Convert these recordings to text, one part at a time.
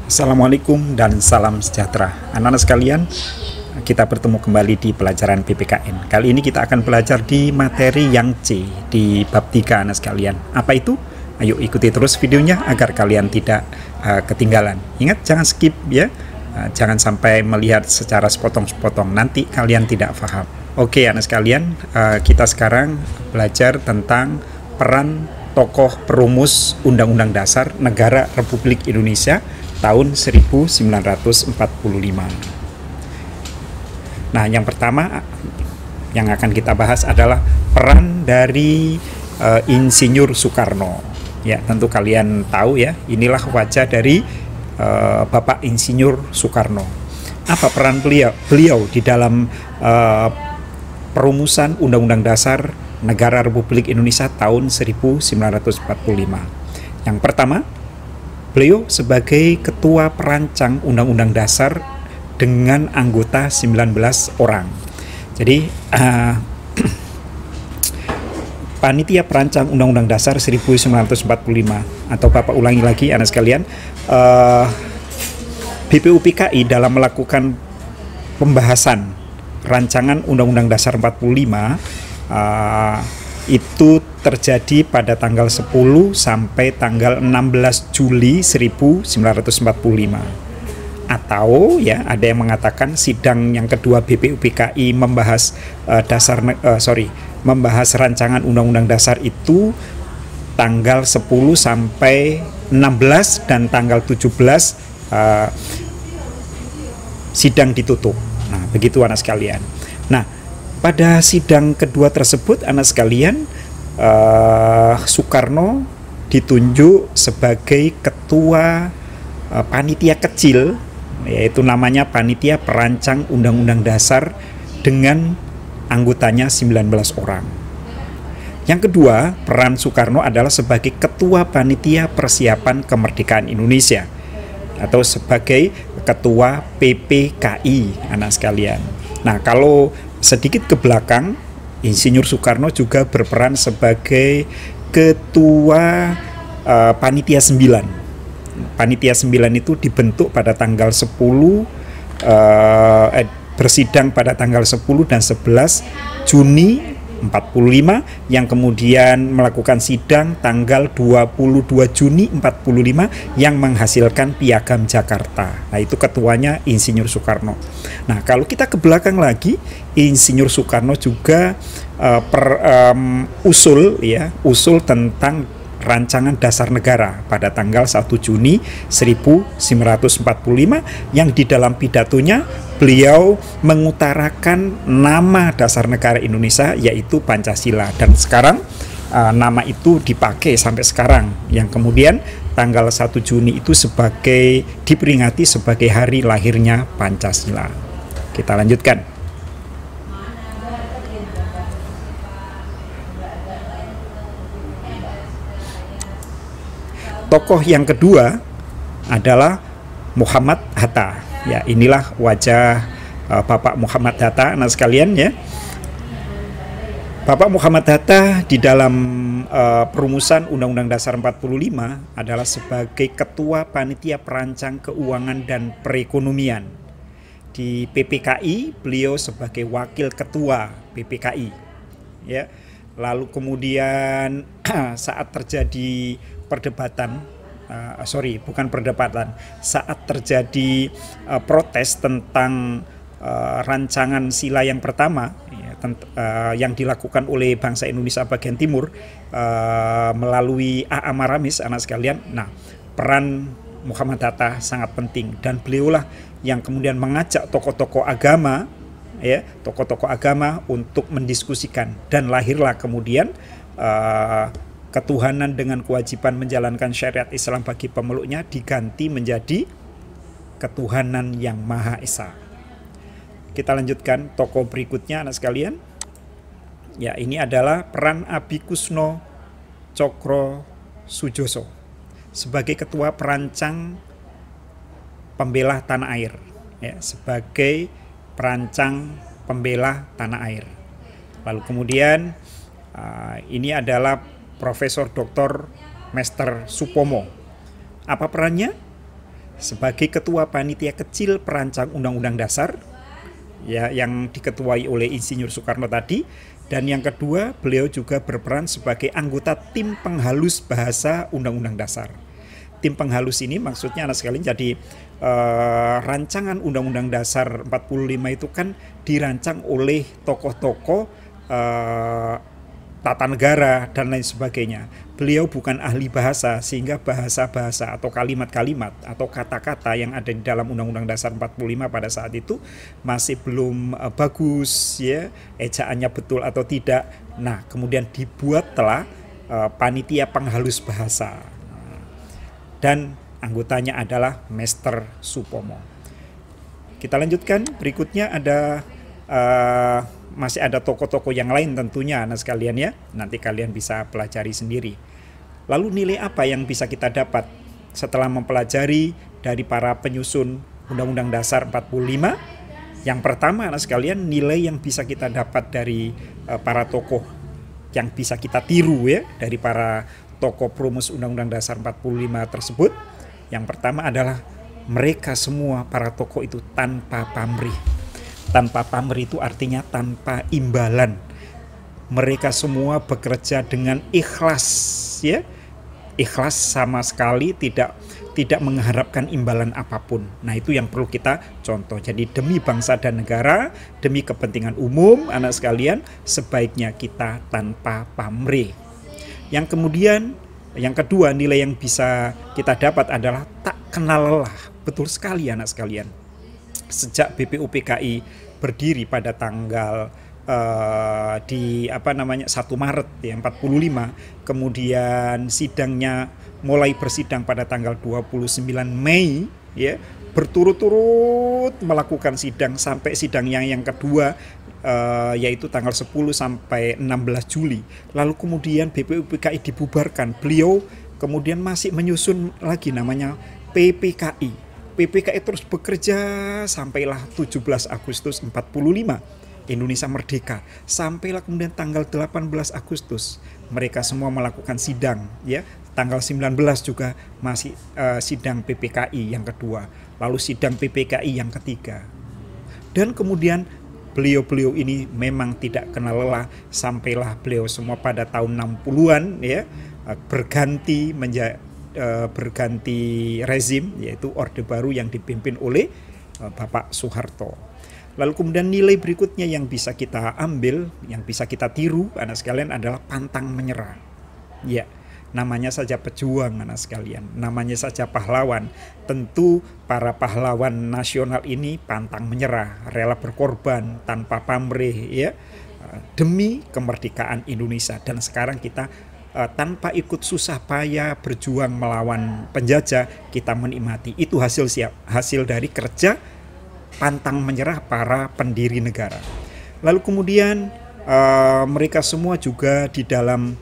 Assalamualaikum dan salam sejahtera. Anak-anak sekalian, kita bertemu kembali di pelajaran PPKN. Kali ini kita akan belajar di materi yang C, di bab 3 anak sekalian. Apa itu? Ayo ikuti terus videonya agar kalian tidak ketinggalan. Ingat, jangan skip ya. Jangan sampai melihat secara sepotong-sepotong, nanti kalian tidak paham. Oke anak sekalian, kita sekarang belajar tentang peran tokoh perumus Undang-Undang Dasar Negara Republik Indonesia tahun 1945. Nah, yang pertama yang akan kita bahas adalah peran dari Insinyur Soekarno. Ya, tentu kalian tahu ya, inilah wajah dari Bapak Insinyur Soekarno. Apa peran beliau di dalam perumusan Undang-Undang Dasar Negara Republik Indonesia tahun 1945? Yang pertama, beliau sebagai ketua perancang Undang-Undang Dasar dengan anggota 19 orang. Jadi panitia perancang Undang-Undang Dasar 1945, atau Bapak ulangi lagi anak sekalian, BPUPKI dalam melakukan pembahasan rancangan Undang-Undang Dasar 45 itu terjadi pada tanggal 10 sampai tanggal 16 Juli 1945. Atau ya, ada yang mengatakan sidang yang kedua BPUPKI membahas membahas rancangan Undang-Undang Dasar itu tanggal 10 sampai 16 dan tanggal 17 sidang ditutup. Nah, begitu anak sekalian. Nah, pada sidang kedua tersebut anak sekalian, Soekarno ditunjuk sebagai ketua panitia kecil, yaitu namanya Panitia Perancang Undang-Undang Dasar dengan anggotanya 19 orang. Yang kedua, peran Soekarno adalah sebagai ketua Panitia Persiapan Kemerdekaan Indonesia atau sebagai ketua PPKI anak sekalian. Nah, kalau sedikit ke belakang, Insinyur Soekarno juga berperan sebagai ketua Panitia 9. Panitia 9 itu dibentuk pada tanggal 10, bersidang pada tanggal 10 dan 11 Juni 45, yang kemudian melakukan sidang tanggal 22 Juni 45 yang menghasilkan Piagam Jakarta. Nah, itu ketuanya Insinyur Soekarno. Nah, kalau kita ke belakang lagi, Insinyur Soekarno juga usul tentang rancangan dasar negara pada tanggal 1 Juni 1945, yang di dalam pidatonya beliau mengutarakan nama dasar negara Indonesia yaitu Pancasila, dan sekarang nama itu dipakai sampai sekarang, yang kemudian tanggal 1 Juni itu diperingati sebagai hari lahirnya Pancasila. Kita lanjutkan. Tokoh yang kedua adalah Muhammad Hatta. Ya, inilah wajah Bapak Muhammad Hatta anak sekalian ya. Bapak Muhammad Hatta di dalam perumusan Undang-Undang Dasar 45 adalah sebagai ketua Panitia Perancang Keuangan dan Perekonomian. Di PPKI beliau sebagai wakil ketua PPKI. Ya. Lalu kemudian saat terjadi saat terjadi protes tentang rancangan sila yang pertama ya, yang dilakukan oleh bangsa Indonesia bagian timur melalui A.A. Maramis anak sekalian. Nah, peran Muhammad Hatta sangat penting, dan beliaulah yang kemudian mengajak tokoh-tokoh agama untuk mendiskusikan, dan lahirlah kemudian ketuhanan dengan kewajiban menjalankan syariat Islam bagi pemeluknya diganti menjadi ketuhanan yang Maha Esa. Kita lanjutkan tokoh berikutnya anak sekalian. Ya, ini adalah peran Abikusno Cokro Sujoso sebagai ketua perancang pembela tanah air. Ya, sebagai perancang pembela tanah air. Lalu kemudian ini adalah Profesor Dr. Mester Supomo. Apa perannya? sebagai ketua panitia kecil perancang Undang-Undang Dasar, ya, yang diketuai oleh Insinyur Soekarno tadi. Dan yang kedua, beliau juga berperan sebagai anggota tim penghalus bahasa Undang-Undang Dasar. Tim penghalus ini maksudnya anak sekalian, jadi rancangan Undang-Undang Dasar 45 itu kan dirancang oleh tokoh-tokoh tata negara dan lain sebagainya. Beliau bukan ahli bahasa, sehingga bahasa-bahasa atau kalimat-kalimat atau kata-kata yang ada di dalam Undang-Undang Dasar 45 pada saat itu masih belum bagus, ya, ejaannya betul atau tidak. Nah, kemudian dibuatlah panitia penghalus bahasa. Dan anggotanya adalah Mester Supomo. Kita lanjutkan, berikutnya ada masih ada tokoh-tokoh yang lain tentunya anak sekalian ya. Nanti kalian bisa pelajari sendiri. Lalu nilai apa yang bisa kita dapat setelah mempelajari dari para penyusun Undang-Undang Dasar 45? Yang pertama anak sekalian, nilai yang bisa kita dapat dari para tokoh yang bisa kita tiru ya, dari para tokoh perumus Undang-Undang Dasar 45 tersebut. Yang pertama adalah mereka semua para tokoh itu tanpa pamrih. Tanpa pamrih itu artinya tanpa imbalan. Mereka semua bekerja dengan ikhlas, ya. Ikhlas sama sekali, tidak mengharapkan imbalan apapun. Nah, itu yang perlu kita contoh. Jadi demi bangsa dan negara, demi kepentingan umum, anak sekalian, sebaiknya kita tanpa pamrih. Yang kemudian, yang kedua, nilai yang bisa kita dapat adalah tak kenal lelah. Betul sekali anak sekalian. Sejak BPUPKI berdiri pada tanggal 1 Maret ya, 45, kemudian sidangnya mulai bersidang pada tanggal 29 Mei ya, berturut-turut melakukan sidang sampai sidang yang kedua yaitu tanggal 10 sampai 16 Juli. Lalu kemudian BPUPKI dibubarkan. Beliau kemudian masih menyusun lagi namanya PPKI. PPKI terus bekerja sampailah 17 Agustus 45. Indonesia merdeka. Sampailah kemudian tanggal 18 Agustus mereka semua melakukan sidang ya. Tanggal 19 juga masih sidang PPKI yang kedua. Lalu sidang PPKI yang ketiga. Dan kemudian beliau-beliau ini memang tidak kenal lelah, sampailah beliau semua pada tahun 60-an ya, berganti rezim, yaitu Orde Baru yang dipimpin oleh Bapak Soeharto. Lalu kemudian nilai berikutnya yang bisa kita ambil, yang bisa kita tiru anak sekalian adalah pantang menyerah. Ya, namanya saja pejuang anak sekalian, namanya saja pahlawan. Tentu para pahlawan nasional ini pantang menyerah, rela berkorban tanpa pamrih ya, demi kemerdekaan Indonesia. Dan sekarang kita tanpa ikut susah payah berjuang melawan penjajah, kita menikmati. Itu hasil dari kerja pantang menyerah para pendiri negara. Lalu kemudian mereka semua juga di dalam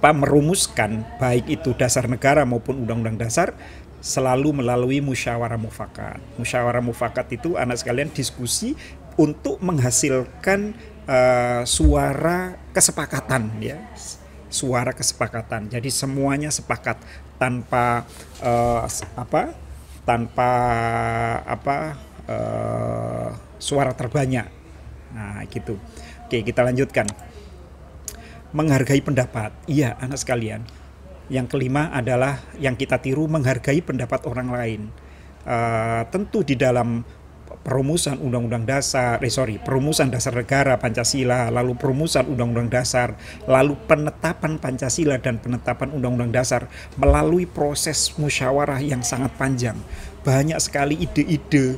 merumuskan baik itu dasar negara maupun undang-undang dasar selalu melalui musyawarah mufakat. Musyawarah mufakat itu anak sekalian diskusi untuk menghasilkan suara kesepakatan ya. Suara kesepakatan. Jadi semuanya sepakat tanpa suara terbanyak. Nah, gitu. Oke, kita lanjutkan. Menghargai pendapat. Iya, anak sekalian. Yang kelima adalah yang kita tiru, menghargai pendapat orang lain. Tentu di dalam perumusan Undang-Undang Dasar, perumusan Dasar Negara Pancasila, lalu perumusan Undang-Undang Dasar, lalu penetapan Pancasila dan penetapan Undang-Undang Dasar melalui proses musyawarah yang sangat panjang. Banyak sekali ide-ide,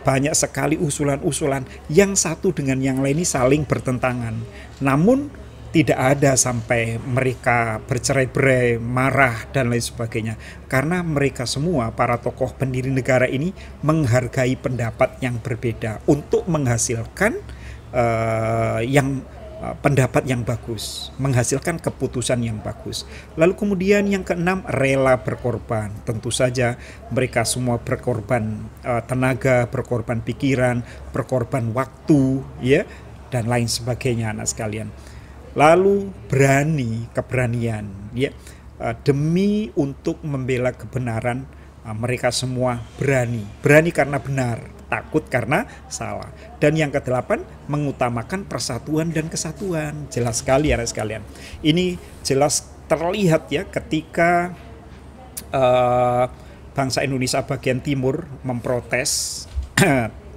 banyak sekali usulan-usulan yang satu dengan yang lain ini saling bertentangan. Namun tidak ada sampai mereka bercerai-berai, marah dan lain sebagainya. Karena mereka semua para tokoh pendiri negara ini menghargai pendapat yang berbeda untuk menghasilkan pendapat yang bagus, menghasilkan keputusan yang bagus. Lalu kemudian yang keenam, rela berkorban. Tentu saja mereka semua berkorban tenaga, berkorban pikiran, berkorban waktu, ya, dan lain sebagainya anak sekalian. Lalu keberanian, ya. demi untuk membela kebenaran. Mereka semua berani karena benar, takut karena salah. Dan yang kedelapan, mengutamakan persatuan dan kesatuan. Jelas sekali anak sekalian. Ini jelas terlihat ya ketika bangsa Indonesia bagian timur memprotes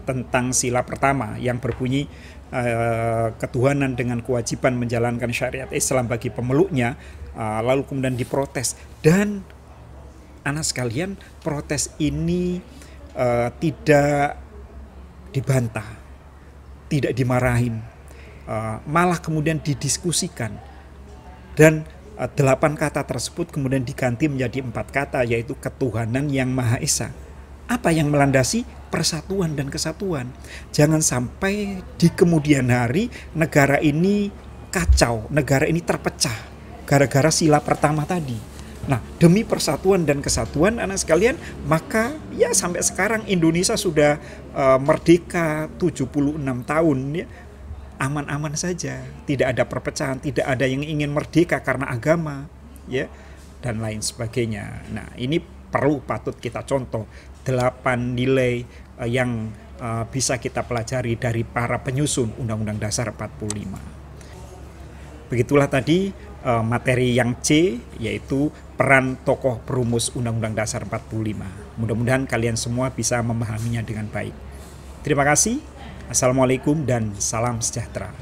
tentang sila pertama yang berbunyi ketuhanan dengan kewajiban menjalankan syariat Islam bagi pemeluknya, lalu kemudian diprotes. Dan anak sekalian, protes ini tidak dibantah, tidak dimarahin, malah kemudian didiskusikan. Dan 8 kata tersebut kemudian diganti menjadi 4 kata, yaitu ketuhanan yang Maha Esa. Apa yang melandasi persatuan dan kesatuan? Jangan sampai di kemudian hari negara ini kacau, negara ini terpecah gara-gara sila pertama tadi. Nah, demi persatuan dan kesatuan anak sekalian, maka ya sampai sekarang Indonesia sudah merdeka 76 tahun ya. Aman-aman saja, tidak ada perpecahan, tidak ada yang ingin merdeka karena agama ya, dan lain sebagainya. Nah, ini patut kita contoh 8 nilai yang bisa kita pelajari dari para penyusun Undang-Undang Dasar 45. Begitulah tadi materi yang C, yaitu peran tokoh perumus Undang-Undang Dasar 45. Mudah-mudahan kalian semua bisa memahaminya dengan baik. Terima kasih. Assalamualaikum dan salam sejahtera.